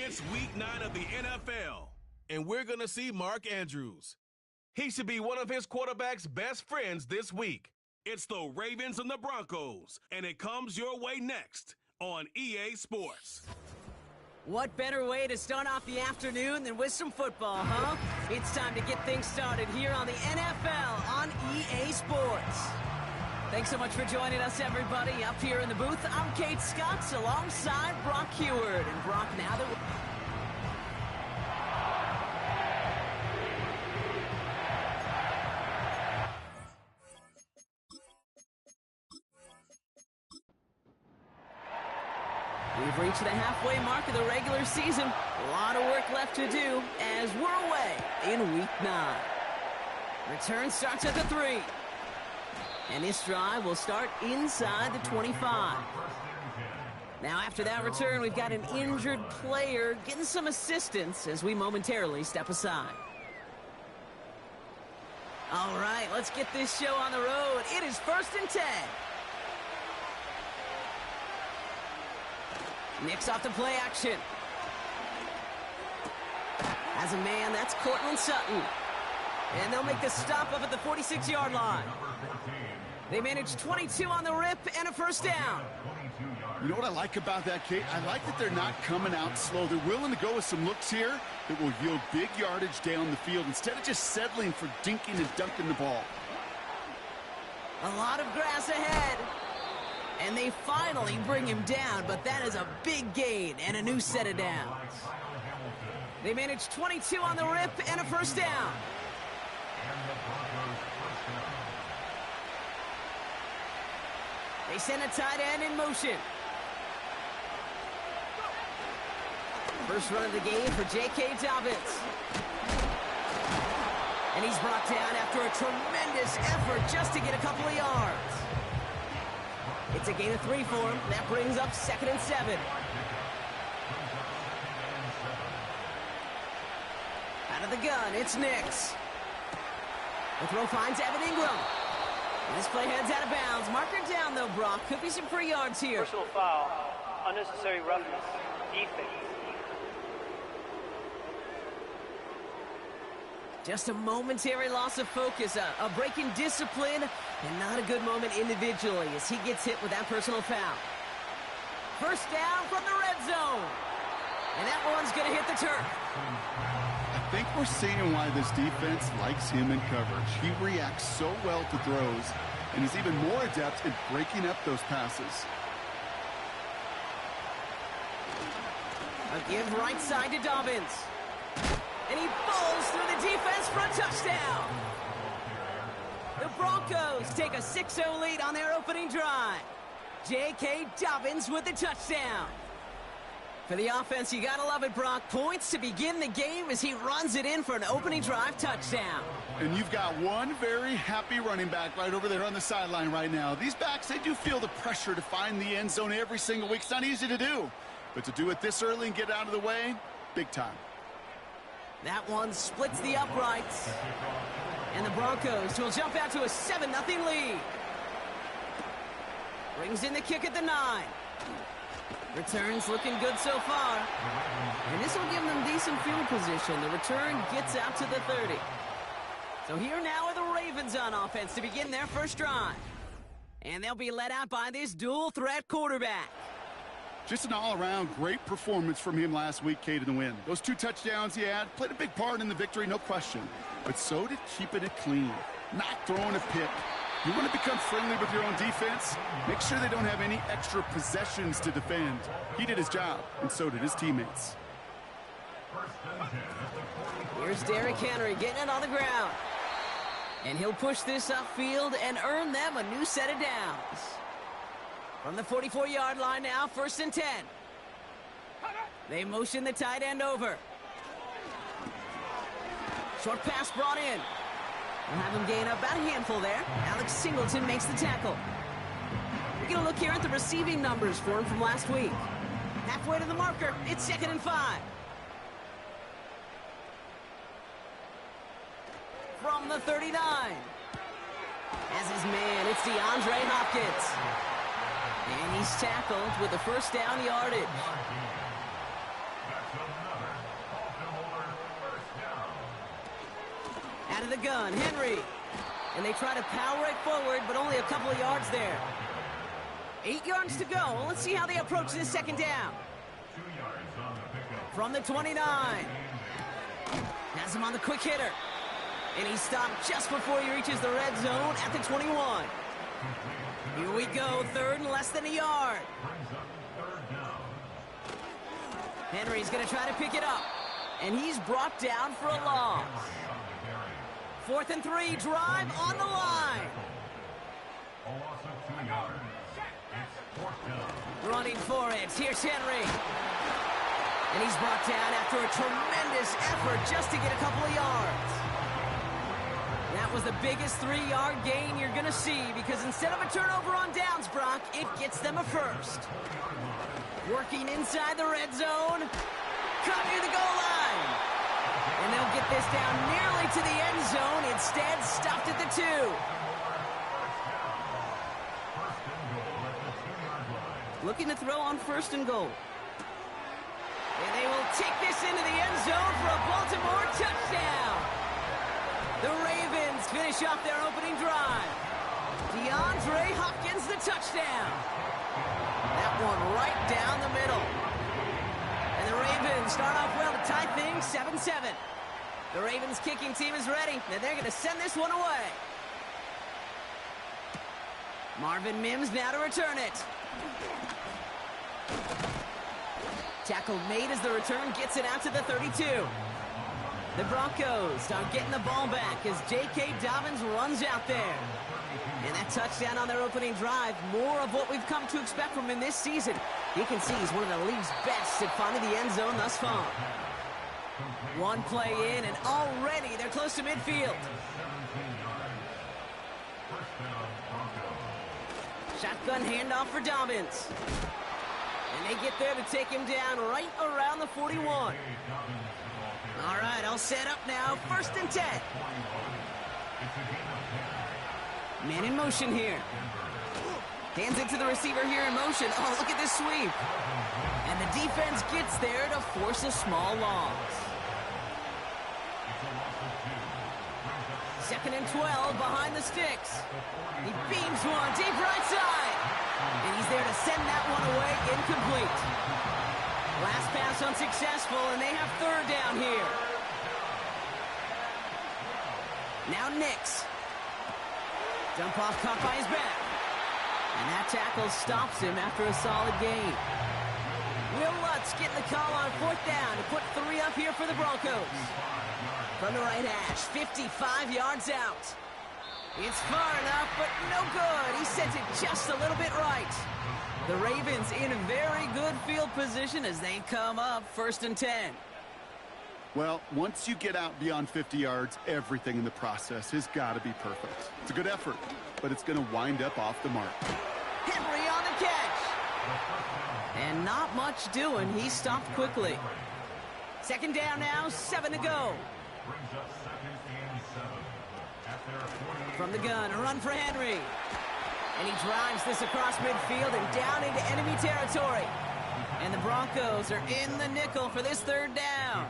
It's week 9 of the NFL, and we're going to see Mark Andrews. He should be one of his quarterback's best friends this week. It's the Ravens and the Broncos, and it comes your way next on EA Sports. What better way to start off the afternoon than with some football, huh? It's time to get things started here on the NFL on EA Sports. Thanks so much for joining us, everybody. Up here in the booth, I'm Kate Scotts alongside Brock Heward. And Brock, now that we've reached the halfway mark of the regular season. A lot of work left to do as we're away in week 9. Return starts at the 3. And this drive will start inside the 25. Now after that return, we've got an injured player getting some assistance as we momentarily step aside. All right, let's get this show on the road. It is 1st and 10. Nicks off the play action. As a man, that's Cortland Sutton. And they'll make the stop up at the 46-yard line. They managed 22 on the rip and a first down. You know what I like about that, Kate? I like that they're not coming out slow. They're willing to go with some looks here that will yield big yardage down the field instead of just settling for dinking and dunking the ball. A lot of grass ahead. And they finally bring him down, but that is a big gain and a new set of downs. They managed 22 on the rip and a first down. They send a tight end in motion. First run of the game for J.K. Dobbins. And he's brought down after a tremendous effort just to get a couple of yards. It's a gain of 3 for him. That brings up 2nd and 7. Out of the gun, it's Nicks. The throw finds Evan Ingram. This play heads out of bounds. Marker down, though, Brock. Could be some free yards here. Personal foul. Unnecessary roughness. Defense. Just a momentary loss of focus. A break in discipline. And not a good moment individually as he gets hit with that personal foul. First down from the red zone. And that one's going to hit the turf. I think we're seeing why this defense likes him in coverage. He reacts so well to throws and is even more adept at breaking up those passes. A give right side to Dobbins. And he bowls through the defense for a touchdown. The Broncos take a 6-0 lead on their opening drive. J.K. Dobbins with the touchdown. For the offense, you gotta love it, Brock. Points to begin the game as he runs it in for an opening drive touchdown. And you've got one very happy running back right over there on the sideline right now. These backs, they do feel the pressure to find the end zone every single week. It's not easy to do. But to do it this early and get out of the way, big time. That one splits the uprights. And the Broncos will jump out to a 7-0 lead. Brings in the kick at the 9. Returns looking good so far. And this will give them decent field position. The return gets out to the 30. So here now are the Ravens on offense to begin their first drive. And they'll be led out by this dual-threat quarterback. Just an all-around great performance from him last week, Kate, in the win. Those 2 touchdowns he had played a big part in the victory, no question. But so did keeping it clean, not throwing a pick. You want to become friendly with your own defense? Make sure they don't have any extra possessions to defend. He did his job, and so did his teammates. Here's Derrick Henry getting it on the ground. And he'll push this upfield and earn them a new set of downs. From the 44-yard line now, 1st and 10. They motion the tight end over. Short pass brought in. We'll have him gain up about a handful there. Alex Singleton makes the tackle. We're going to look here at the receiving numbers for him from last week. Halfway to the marker, it's 2nd and 5. From the 39. As his man, it's DeAndre Hopkins. And he's tackled with the first down yardage. Out of the gun, Henry. And they try to power it forward, but only a couple of yards there. 8 yards to go. Well, let's see how they approach this second down. From the 29. Has him on the quick hitter. And he stopped just before he reaches the red zone at the 21. Here we go, third and less than a yard. Henry's going to try to pick it up. And he's brought down for a loss. 4th and 3, drive on the line. Running for it, here's Henry. And he's brought down after a tremendous effort just to get a couple of yards. That was the biggest 3-yard gain you're going to see because instead of a turnover on downs, Brock, it gets them a first. Working inside the red zone. Cut near the goal line. And they'll get this down nearly to the end zone. Instead, stopped at the 2. Looking to throw on 1st and goal. And they will take this into the end zone for a Baltimore touchdown. The Ravens finish off their opening drive. DeAndre Hopkins, the touchdown. That one right down the middle. And the Ravens start off well to tie things 7-7. The Ravens kicking team is ready, and they're going to send this one away. Marvin Mims now to return it. Tackle made as the return gets it out to the 32. The Broncos start getting the ball back as J.K. Dobbins runs out there. And that touchdown on their opening drive, more of what we've come to expect from him this season. You can see he's one of the league's best at finding the end zone thus far. One play in, and already they're close to midfield. Shotgun handoff for Dobbins. And they get there to take him down right around the 41. All right, all set up now. 1st and 10. Man in motion here. Hands it to the receiver here in motion. Oh, look at this sweep. And the defense gets there to force a small loss. 2nd and 12 behind the sticks. He beams one deep right side. And he's there to send that one away incomplete. Last pass unsuccessful, and they have 3rd down here. Now Nix. Dump off caught by his back. And that tackle stops him after a solid gain. Will Lutz getting the call on 4th down to put 3 up here for the Broncos. From the right hash, 55 yards out. It's far enough, but no good. He sent it just a little bit right. The Ravens in very good field position as they come up 1st and 10. Well, once you get out beyond 50 yards, everything in the process has got to be perfect. It's a good effort, but it's going to wind up off the mark. Henry on the catch. And not much doing. He stopped quickly. 2nd down now, 7 to go. From the gun, a run for Henry. And he drives this across midfield and down into enemy territory. And the Broncos are in the nickel for this 3rd down.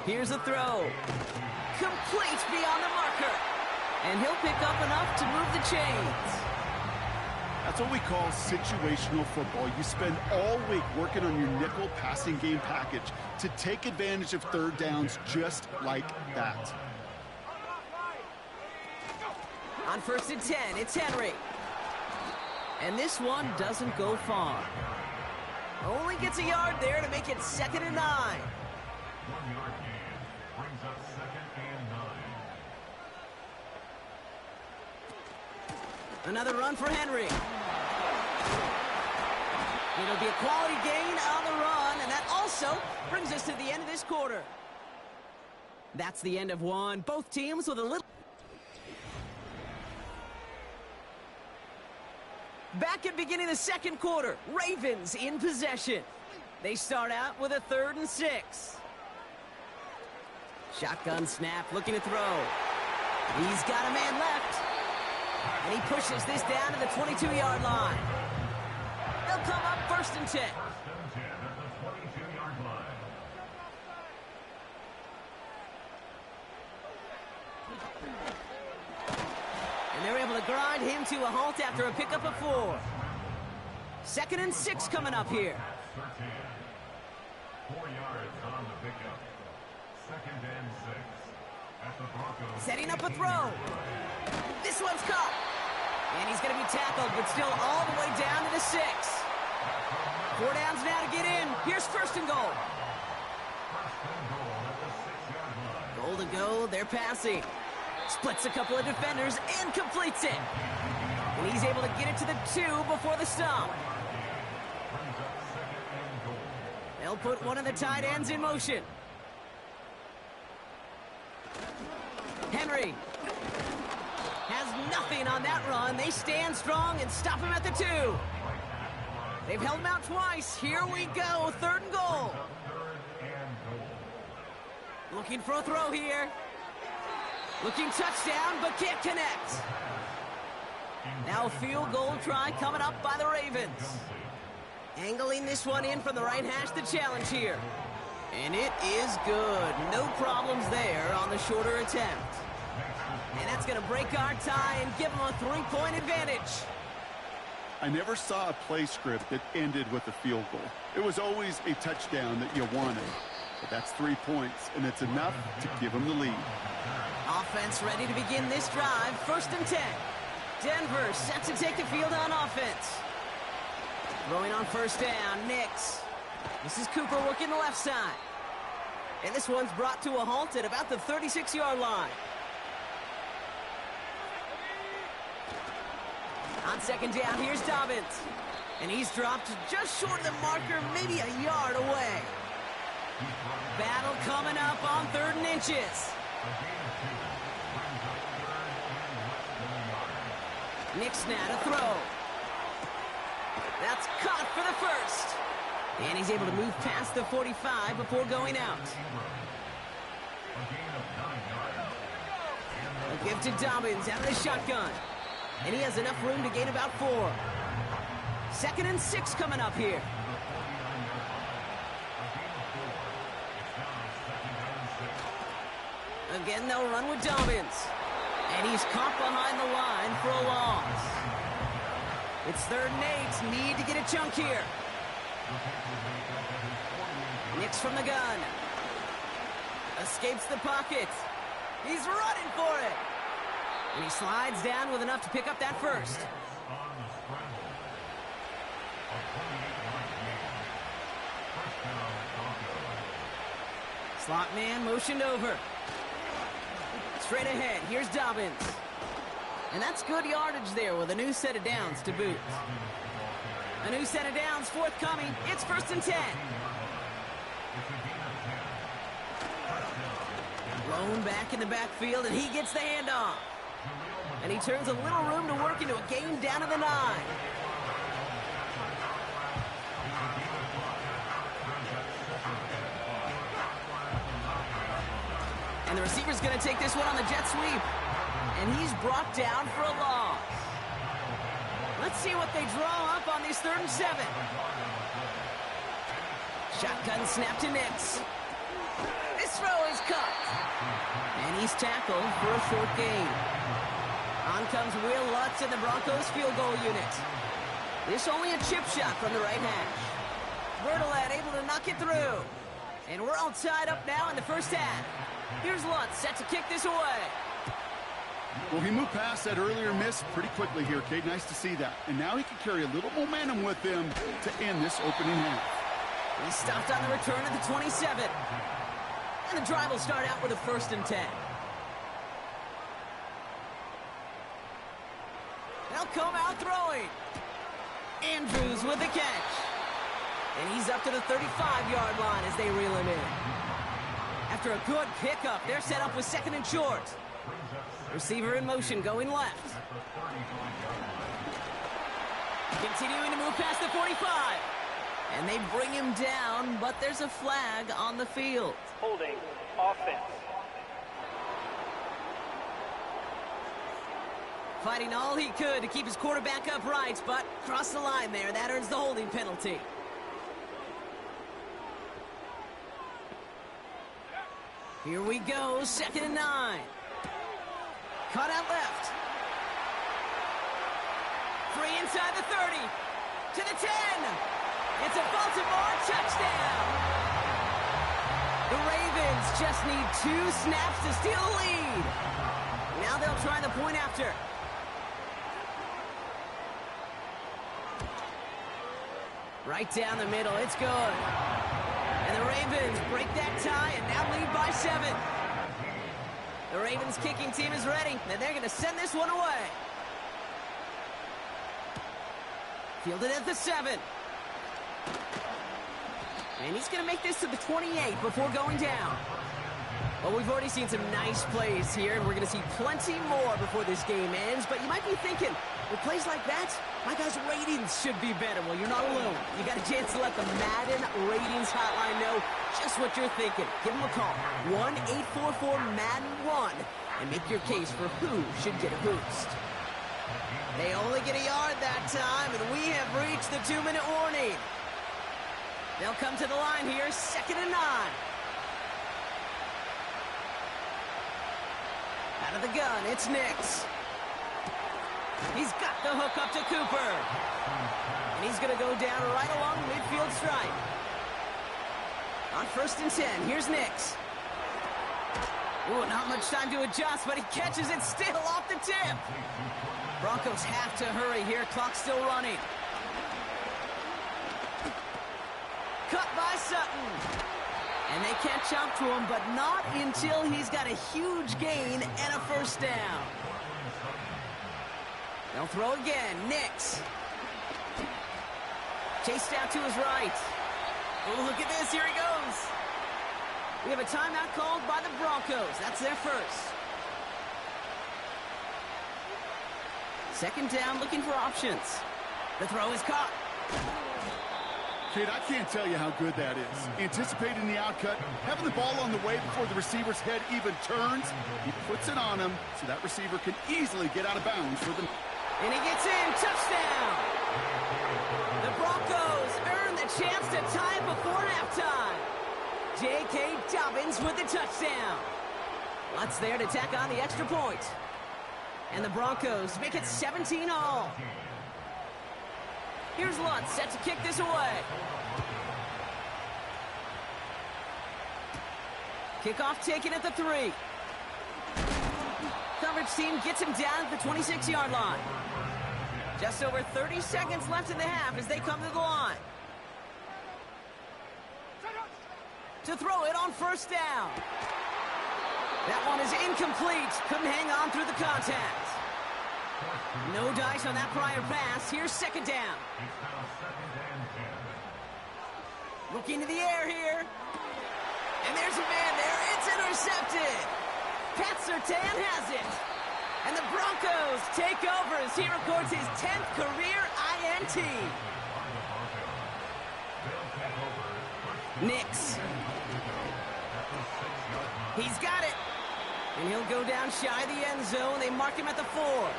Here's a throw. Complete beyond the marker. And he'll pick up enough to move the chains. That's what we call situational football. You spend all week working on your nickel passing game package to take advantage of 3rd downs just like that. On 1st and 10, it's Henry. And this one doesn't go far. Only gets a yard there to make it 2nd and 9. 1-yard gain brings up 2nd and 9. Another run for Henry. It'll be a quality gain on the run, and that also brings us to the end of this quarter. That's the end of one. Both teams with a little... Back at beginning of the 2nd quarter, Ravens in possession. They start out with a 3rd and 6. Shotgun snap, looking to throw. He's got a man left. And he pushes this down to the 22-yard line. They'll come up 1st and 10. 1st and 10 at the 22-yard line. And they're able to grind him to a halt after a pickup of 4. 2nd and 6 coming up here. 13. 4 yards on the pickup. 2nd and 6. At the Broncos. Setting up a throw. This one's caught. And he's going to be tackled, but still all the way down to the 6. 4 downs now to get in. Here's 1st and goal. 1st and goal at the 6-yard line. Goal to go, they're passing. Splits a couple of defenders and completes it. And he's able to get it to the 2 before the stop. Brings up 2nd and goal. They'll put one of the tight ends in motion. Henry has nothing on that run. They stand strong and stop him at the 2. They've held him out twice. Here we go, 3rd and goal. 3rd and goal. Looking for a throw here. Looking touchdown, but can't connect. Now a field goal try coming up by the Ravens. Angling this one in from the right hash, the challenge here. And it is good. No problems there on the shorter attempt. And that's going to break our tie and give them a 3-point advantage. I never saw a play script that ended with a field goal. It was always a touchdown that you wanted. But that's 3 points, and it's enough to give them the lead. Offense ready to begin this drive. 1st and 10. Denver set to take the field on offense. Throwing on 1st down, Nix. This is Cooper working the left side. And this one's brought to a halt at about the 36-yard line. On 2nd down, here's Dobbins. And he's dropped just short of the marker, maybe a yard away. Battle coming up on 3rd and inches. Nix now to throw. That's caught for the 1st. And he's able to move past the 45 before going out. A give to Dobbins out of the shotgun. And he has enough room to gain about 4. 2nd and 6 coming up here. Again, they'll run with Dobbins. And he's caught behind the line for a loss. It's 3rd and 8. Need to get a chunk here. Nix from the gun. Escapes the pocket. He's running for it. And he slides down with enough to pick up that 1st. Slot man motioned over. Straight ahead, here's Dobbins. And that's good yardage there with a new set of downs to boot. A new set of downs forthcoming. It's 1st and 10. Blown back in the backfield, and he gets the handoff. And he turns a little room to work into a game down to the 9. And the receiver's going to take this one on the jet sweep. And he's brought down for a loss. Let's see what they draw up on these 3rd and 7. Shotgun snap to Nix. This throw is cut. And he's tackled for a short gain. On comes Will Lutz in the Broncos field goal unit. This only a chip shot from the right hash. Bertolet able to knock it through. And we're all tied up now in the 1st half. Here's Lutz set to kick this away. Well, he moved past that earlier miss pretty quickly here, Kate. Nice to see that. And now he can carry a little momentum with him to end this opening half. He stopped on the return at the 27. And the drive will start out with a 1st and 10. They'll come out throwing. Andrews with the catch. And he's up to the 35-yard line as they reel him in. After a good pickup, they're set up with 2nd and short. Receiver in motion, going left. Continuing to move past the 45. And they bring him down, but there's a flag on the field. Holding. Offense. Fighting all he could to keep his quarterback upright, but crossed the line there. That earns the holding penalty. Here we go, 2nd and 9. Caught out left. Inside the 30. To the 10. It's a Baltimore touchdown. The Ravens just need 2 snaps to steal the lead. Now they'll try the point after. Right down the middle. It's good. And the Ravens break that tie and now lead by 7. The Ravens kicking team is ready, and they're going to send this one away. Fielded at the 7. And he's going to make this to the 28 before going down. Well, we've already seen some nice plays here, and we're going to see plenty more before this game ends. But you might be thinking, with plays like that, my guys' ratings should be better. Well, you're not alone. You got a chance to let the Madden ratings hotline know just what you're thinking. Give them a call, 1-844-MADDEN-1, and make your case for who should get a boost. They only get a yard that time, and we have reached the 2-minute warning. They'll come to the line here, 2nd and 9. Out of the gun, it's Nix. He's got the hook up to Cooper. And he's going to go down right along midfield stripe. On 1st and 10, here's Nix. Ooh, not much time to adjust, but he catches it still off the tip. Broncos have to hurry here. Clock's still running. Cut by Sutton. And they can't jump to him, but not until he's got a huge gain and a 1st down. They'll throw again. Nix. Chased out to his right. Oh, look at this. Here he goes. We have a timeout called by the Broncos. That's their first. 2nd down, looking for options. The throw is caught. Kid, I can't tell you how good that is. Anticipating the outcut, having the ball on the way before the receiver's head even turns. He puts it on him so that receiver can easily get out of bounds for them. And he gets in. Touchdown. The Broncos earn the chance to tie it before halftime. J.K. Dobbins with the touchdown. Lutz there to tack on the extra point. And the Broncos make it 17 all. Here's Lutz set to kick this away. Kickoff taken at the 3. Coverage team gets him down at the 26-yard line. Just over 30 seconds left in the half as they come to the line. To throw it on 1st down. That one is incomplete. Couldn't hang on through the contact. No dice on that prior pass. Here's 2nd down. Looking to the air here. And there's a man there. It's intercepted. Pat Surtain has it. And the Broncos take over as he records his 10th career INT. Nix. He's got it. And he'll go down shy of the end zone. They mark him at the 4.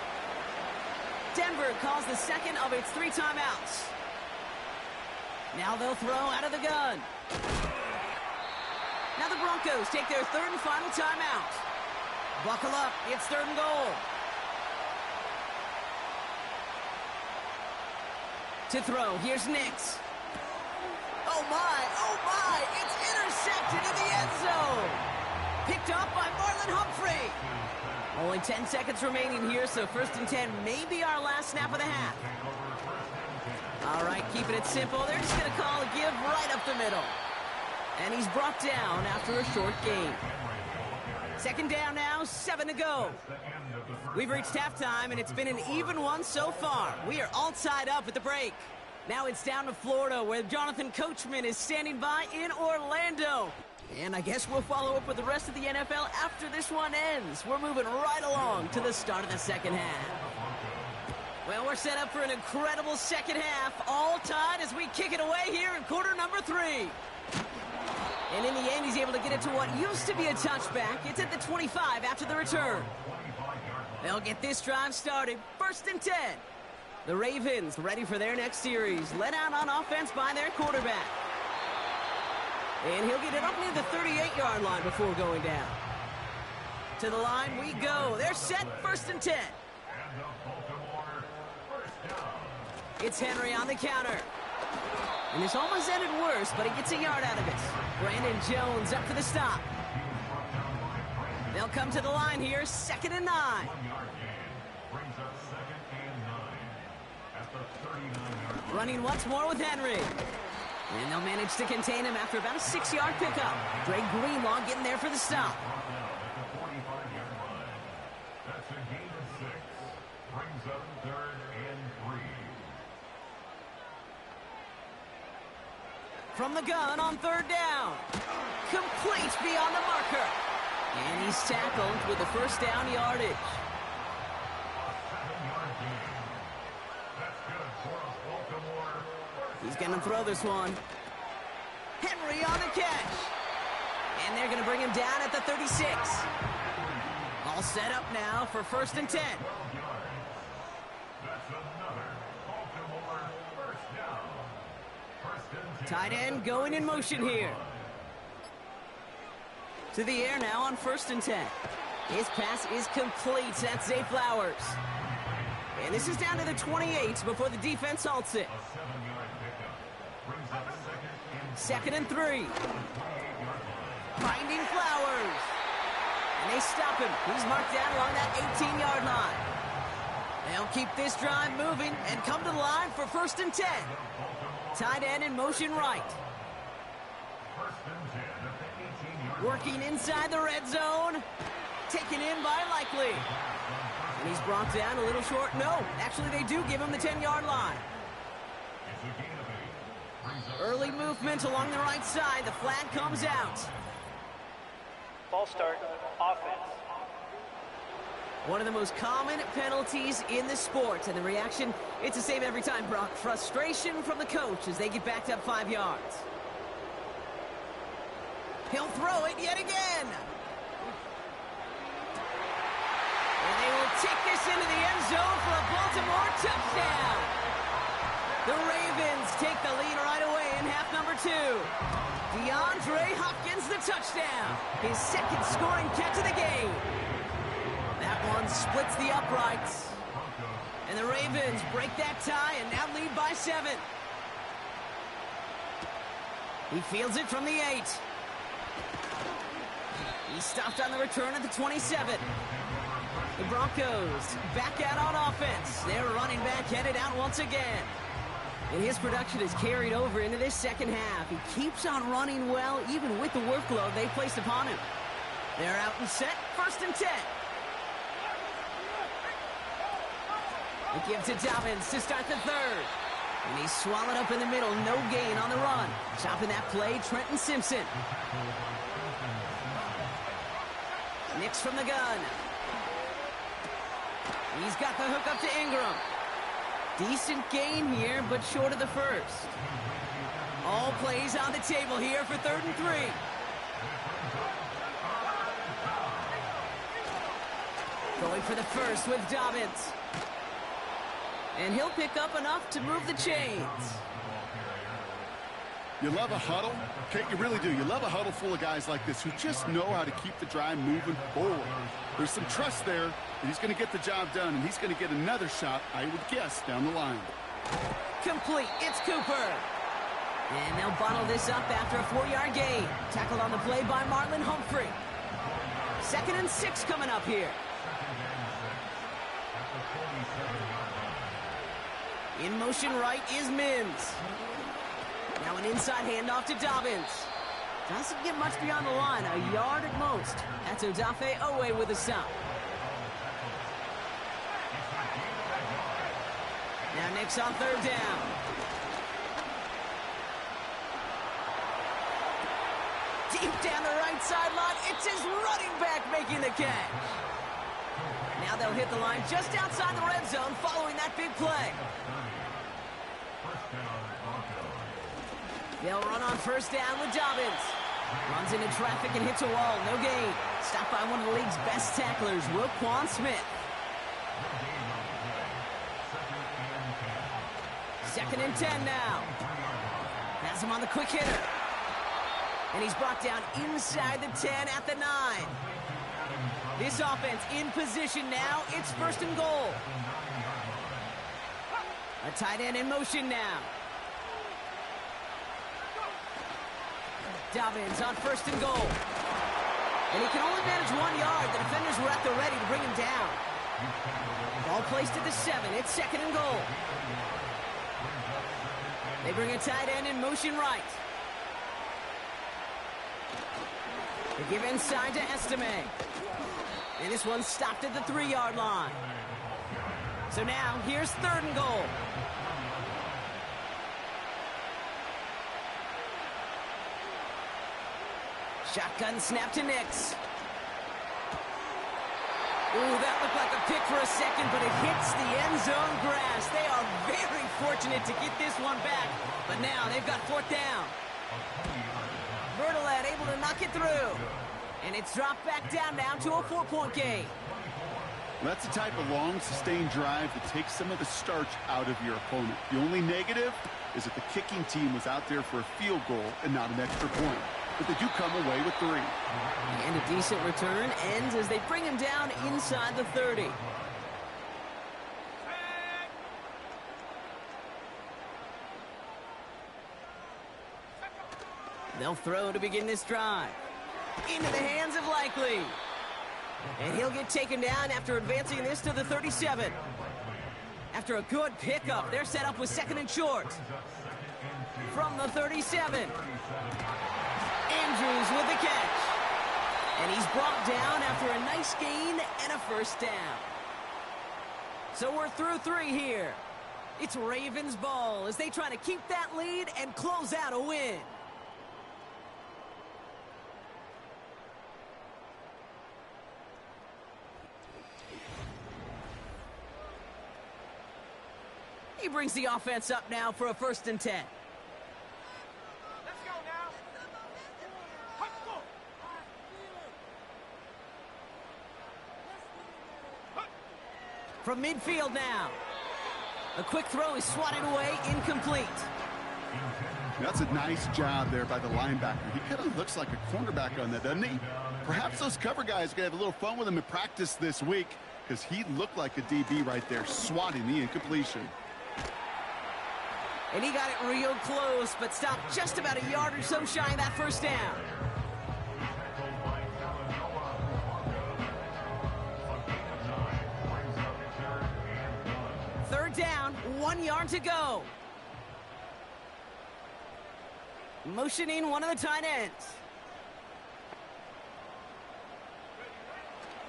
Denver calls the 2nd of its 3 timeouts. Now they'll throw out of the gun. Now the Broncos take their 3rd and final timeout. Buckle up, it's 3rd and goal. To throw, here's Nix. Oh my, it's intercepted in the end zone. Picked up by Marlon Humphrey. Only 10 seconds remaining here, so 1st and 10 may be our last snap of the half. All right, keeping it simple. They're just going to call a give right up the middle. And he's brought down after a short gain. 2nd down now, 7 to go. We've reached halftime, and it's been an even one so far. We are all tied up at the break. Now it's down to Florida, where Jonathan Coachman is standing by in Orlando. And I guess we'll follow up with the rest of the NFL after this one ends. We're moving right along to the start of the 2nd half. Well, we're set up for an incredible 2nd half, all tied as we kick it away here in quarter number 3. And in the end, he's able to get it to what used to be a touchback. It's at the 25 after the return. They'll get this drive started. 1st and 10. The Ravens ready for their next series, led out on offense by their quarterback. And he'll get it up near the 38-yard line before going down. To the line we go. They're set, 1st and 10. It's Henry on the counter. And this almost ended worse, but he gets a yard out of it. Brandon Jones up for the stop. They'll come to the line here, 2nd and 9. 1 yard gain brings up 2nd and 9 at the 39-yard line. Running once more with Henry. And they'll manage to contain him after about a 6-yard pickup. Dre Greenlaw getting there for the stop. Brought down at the 45-yard line. That's a gain of 6. Brings up 3rd and 3. From the gun on 3rd down. Complete beyond the marker. And he's tackled with the first down yardage. 7-yard gain. That's good for a Baltimore first. He's going to throw this one. Henry on the catch. And they're going to bring him down at the 36. All set up now for 1st and 10. 12 yards. That's another Baltimore first down. 1st and 10. Tight end going in motion here. To the air now on 1st and 10. His pass is complete. That's Zay Flowers. And this is down to the 28 before the defense halts it. A 7-yard pickup brings up 2nd and 2nd and 3. 28-yard line. Finding Flowers. And they stop him. He's marked down along that 18-yard line. They'll keep this drive moving and come to the line for 1st and 10. Tight end in motion right. 1st and 10 at the 18-yard line. Working inside the red zone. Taken in by Likely. And he's brought down a little short. No, actually they do give him the 10-yard line. It's a gain of 8. Brings up Early movement along the right side. The flag comes out. Ball start, offense. One of the most common penalties in the sport. And the reaction, it's the same every time, Brock. Frustration from the coach as they get backed up 5 yards. He'll throw it yet again. And they will take this into the end zone for a Baltimore touchdown. The Ravens take the lead right away in half number 2. DeAndre Hopkins the touchdown. His 2nd scoring catch of the game. That one splits the uprights. And the Ravens break that tie and now lead by 7. He fields it from the 8. He stopped on the return at the 27. The Broncos back out on offense. Their running back headed out once again. And his production is carried over into this 2nd half. He keeps on running well, even with the workload they placed upon him. They're out and set, 1st and 10. They give to Dobbins to start the 3rd. And he's swallowed up in the middle, no gain on the run. Chopping that play, Trenton Simpson. Nix from the gun. He's got the hook up to Ingram. Decent gain here, but short of the 1st. All plays on the table here for 3rd and 3. Going for the 1st with Dobbins. And he'll pick up enough to move the chains. You love a huddle? Okay, you really do. You love a huddle full of guys like this who just know how to keep the drive moving forward. There's some trust there that he's going to get the job done, and he's going to get another shot, I would guess, down the line. Complete. It's Cooper. And they'll bottle this up after a 4-yard gain. Tackled on the play by Marlon Humphrey. 2nd and 6 coming up here. In motion right is Mims. Now an inside handoff to Dobbins. Doesn't get much beyond the line, a yard at most. That's Odafe Owe with a stop. Now Nick's on 3rd down. Deep down the right sideline, it's his running back making the catch. Now they'll hit the line just outside the red zone following that big play. They'll run on 1st down with Dobbins. Runs into traffic and hits a wall. No gain. Stopped by one of the league's best tacklers, Roquan Smith. 2nd and 10 now. Has him on the quick hitter. And he's brought down inside the 10 at the 9. This offense in position now. It's 1st and goal. A tight end in motion now. Dobbins on 1st and goal. And he can only manage 1 yard. The defenders were at the ready to bring him down. Ball placed at the 7. It's 2nd and goal. They bring a tight end in motion right. They give inside to Estime. And this one's stopped at the 3-yard line. So now, here's 3rd and goal. Shotgun snap to Nix. Ooh, that looked like a pick for a second, but it hits the end zone grass. They are very fortunate to get this one back, but now they've got 4th down. Bertolet able to knock it through. And it's dropped back down now to a 4-point game. That's the type of long, sustained drive that takes some of the starch out of your opponent. The only negative is that the kicking team was out there for a field goal and not an extra point. But they do come away with 3. And a decent return ends as they bring him down inside the 30. They'll throw to begin this drive. Into the hands of Likely. And he'll get taken down after advancing this to the 37. After a good pickup, they're set up with 2nd and short. From the 37. Andrews with the catch. And he's brought down after a nice gain and a 1st down. So we're through 3 here. It's Ravens ball as they try to keep that lead and close out a win. He brings the offense up now for a 1st and 10. Let's go now. Let's go. From midfield now. A quick throw is swatted away, incomplete. That's a nice job there by the linebacker. He kind of looks like a cornerback on that, doesn't he? Perhaps those cover guys are going to have a little fun with him in practice this week because he looked like a DB right there, swatting the incompletion. And he got it real close, but stopped just about a yard or so shy of that 1st down. Third down, 1 yard to go. Motioning one of the tight ends.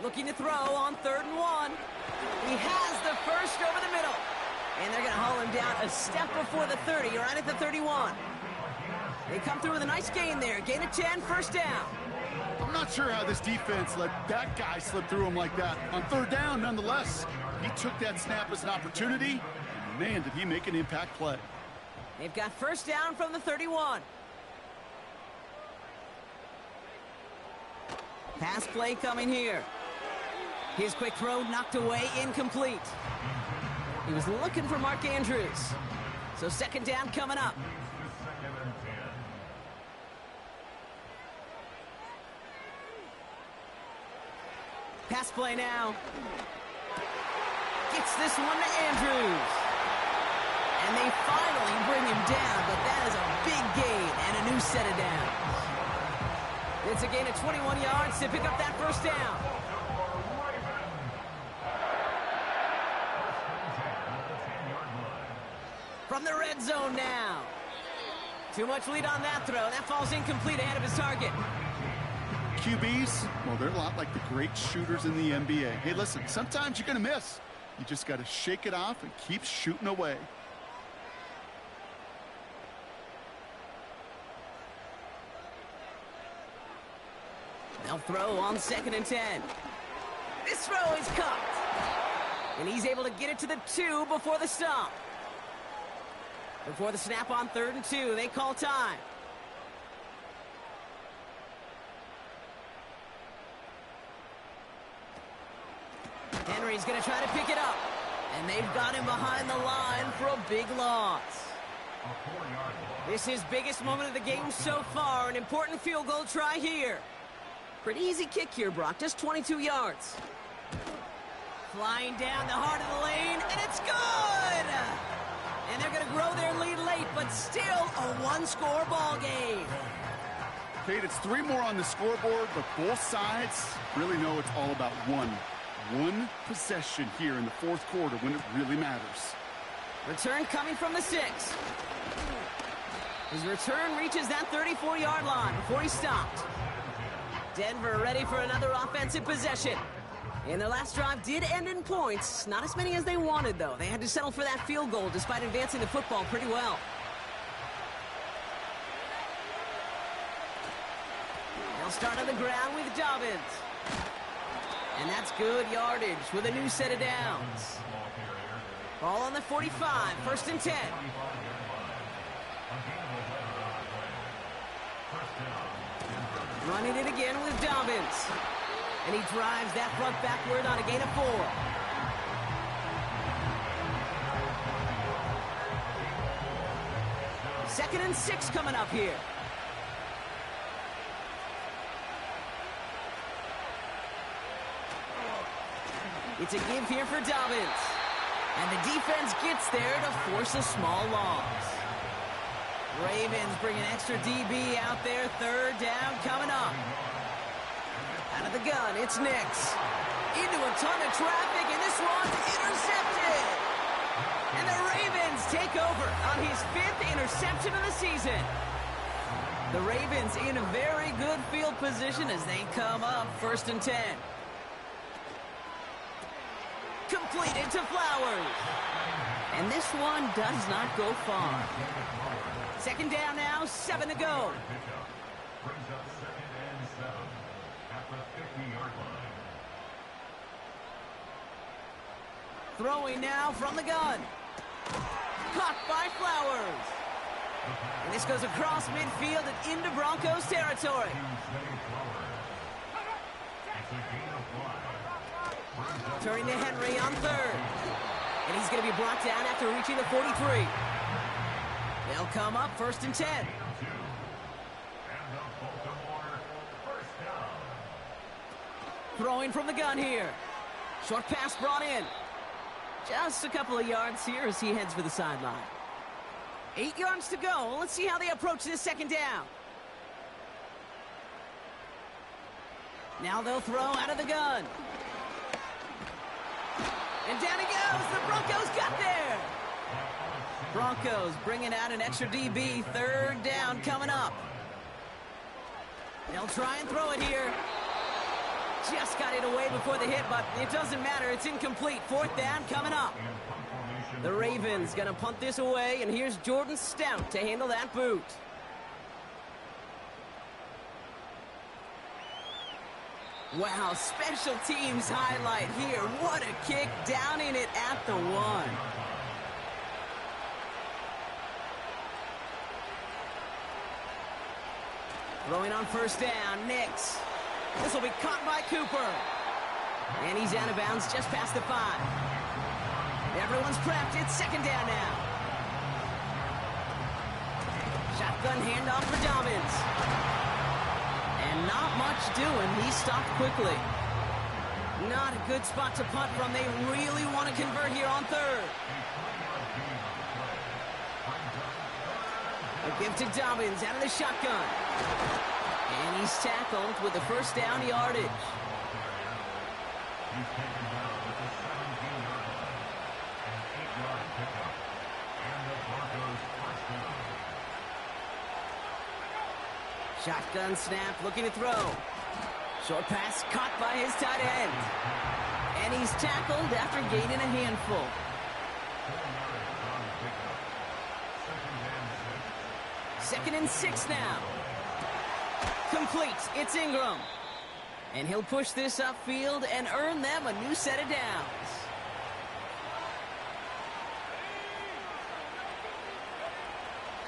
Looking to throw on 3rd and 1. He has the first over the middle. And they're going to haul him down a step before the 30, right at the 31. They come through with a nice gain there. Gain of 10, 1st down. I'm not sure how this defense let that guy slip through him like that. On 3rd down, nonetheless, he took that snap as an opportunity. And man, did he make an impact play. They've got 1st down from the 31. Pass play coming here. His quick throw knocked away, incomplete. He was looking for Mark Andrews. So 2nd down coming up. Pass play now. Gets this one to Andrews. And they finally bring him down, but that is a big gain and a new set of downs. It's a gain of 21 yards to pick up that 1st down. From the red zone now. Too much lead on that throw. That falls incomplete ahead of his target. QBs, well, they're a lot like the great shooters in the NBA. Hey, listen, sometimes you're going to miss. You just got to shake it off and keep shooting away. They'll throw on 2nd and 10. This throw is caught. And he's able to get it to the 2 before the stop. Before the snap on 3rd and 2, they call time. Henry's going to try to pick it up. And they've got him behind the line for a big loss. This is biggest moment of the game so far. An important field goal try here. Pretty easy kick here, Brock. Just 22 yards. Flying down the heart of the lane, and it's good! And they're going to grow their lead late, but still a one-score ball game. Kate, it's 3 more on the scoreboard, but both sides really know it's all about one possession here in the fourth quarter when it really matters. Return coming from the 6. His return reaches that 34-yard line before he stopped. Denver ready for another offensive possession. And their last drive did end in points. Not as many as they wanted, though. They had to settle for that field goal despite advancing the football pretty well. They'll start on the ground with Dobbins. And that's good yardage with a new set of downs. Ball on the 45, 1st and 10. Running it again with Dobbins. And he drives that front backward on a gain of 4. Second and 6 coming up here. It's a give here for Dobbins. And the defense gets there to force a small loss. Ravens bring an extra DB out there. 3rd down coming up. Out of the gun, it's Nix. Into a ton of traffic, and this one's intercepted. And the Ravens take over on his 5th interception of the season. The Ravens in a very good field position as they come up 1st and 10. Completed to Flowers. And this one does not go far. 2nd down now, 7 to go. Brings up 2nd and 7 at the 50-yard line. Throwing now from the gun. Caught by Flowers. And this goes across midfield and into Broncos territory. Turning to Henry on 3rd. And he's going to be brought down after reaching the 43. They'll come up 1st and 10. Throwing from the gun here. Short pass brought in. Just a couple of yards here as he heads for the sideline. 8 yards to go. Let's see how they approach this 2nd down. Now they'll throw out of the gun. And down he goes. The Broncos got there. Broncos bringing out an extra DB. 3rd down coming up. They'll try and throw it here. Just got it away before the hit, but it doesn't matter. It's incomplete. 4th down coming up. The Ravens going to punt this away, and here's Jordan Stout to handle that boot. Wow, special teams highlight here. What a kick, downing it at the 1. Throwing on 1st down, Nix. This will be caught by Cooper. And he's out of bounds just past the 5. Everyone's prepped. It's 2nd down now. Shotgun handoff for Dobbins. And not much doing. He stopped quickly. Not a good spot to punt from. They really want to convert here on 3rd. A give to Dobbins out of the shotgun. And he's tackled with the 1st down yardage. He's taken down at the 17-yard line. An 8-yard pickup. And the Broncos 1st down. Shotgun snap, looking to throw. Short pass caught by his tight end. And he's tackled after gaining a handful. 2nd and 6 now. Complete. It's Ingram. And he'll push this upfield and earn them a new set of downs.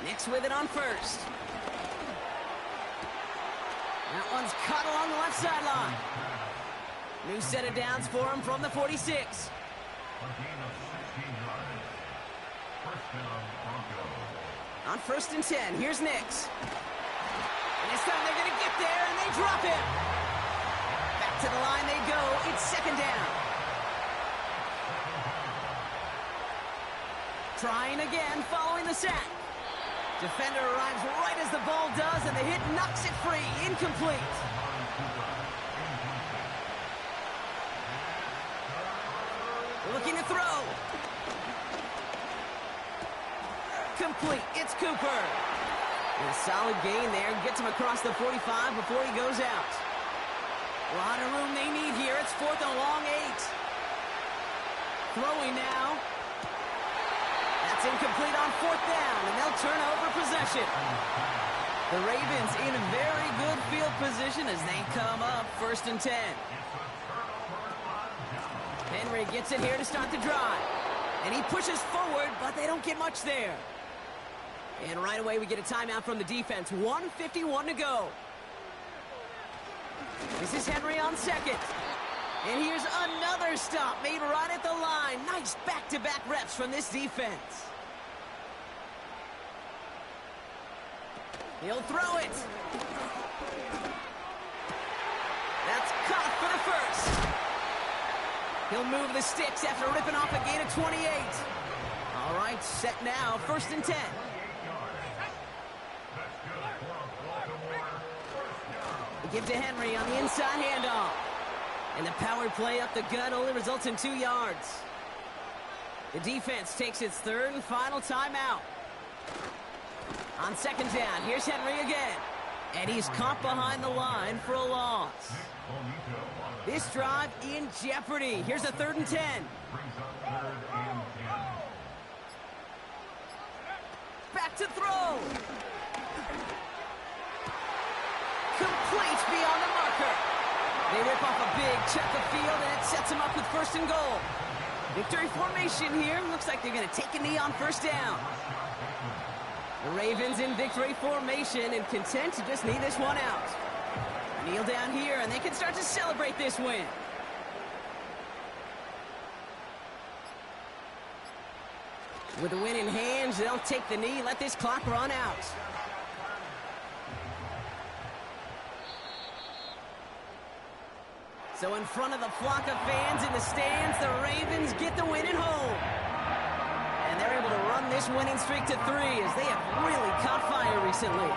Nix with it on 1st. That one's caught along the left sideline. New set of downs for him from the 46. A gain of 16 yards. 1st down, Broncos. On 1st and 10, here's Nix. And this time they're going to get there, and they drop him. Back to the line they go. It's 2nd down. Trying again following the sack. Defender arrives right as the ball does, and the hit knocks it free. Incomplete. Looking to throw. Complete. It's Cooper. And a solid gain there. Gets him across the 45 before he goes out. A lot of room they need here. It's 4th and a long 8. Throwing now. That's incomplete on 4th down, and they'll turn over possession. The Ravens in very good field position as they come up 1st and 10. Henry gets it here to start the drive. And he pushes forward, but they don't get much there. And right away we get a timeout from the defense. 1:51 to go. This is Henry on second. And here's another stop made right at the line. Nice back-to-back reps from this defense. He'll throw it. That's caught for the first. He'll move the sticks after ripping off a gain of 28. All right, set now, 1st and 10. They give to Henry on the inside handoff. And the power play up the gut only results in 2 yards. The defense takes its 3rd and final timeout. On 2nd down, here's Henry again. And he's caught behind the line for a loss. This drive in jeopardy. Here's a 3rd and 10. Back to throw. Complete beyond the marker. They rip off a big chunk of field, and it sets them up with 1st and goal. Victory formation here. Looks like they're going to take a knee on 1st down. The Ravens in victory formation and content to just knee this one out. Kneel down here, and they can start to celebrate this win. With the win in hand, they'll take the knee, let this clock run out. So in front of the flock of fans in the stands, the Ravens get the win at home. And they're able to run this winning streak to 3 as they have really caught fire recently.